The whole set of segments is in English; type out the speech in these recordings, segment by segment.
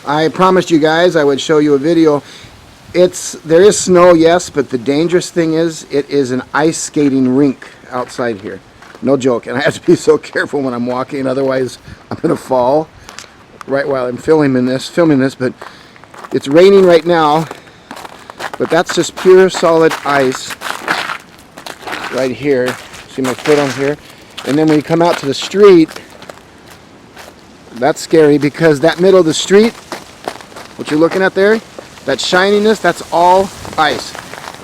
I promised you guys I would show you a video. There is snow, yes, but the dangerous thing is it is an ice skating rink outside here. No joke, and I have to be so careful when I'm walking, otherwise I'm going to fall right while I'm filming this. But it's raining right now, but that's just pure solid ice right here. See my foot on here? And then when you come out to the street, that's scary because that middle of the street, what you're looking at there, that shininess, that's all ice.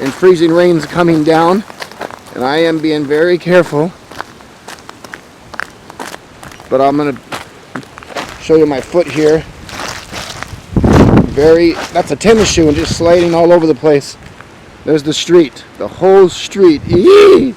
And freezing rain's coming down, and I am being very careful. But I'm going to show you my foot here. That's a tennis shoe and just sliding all over the place. There's the street, the whole street. Eee!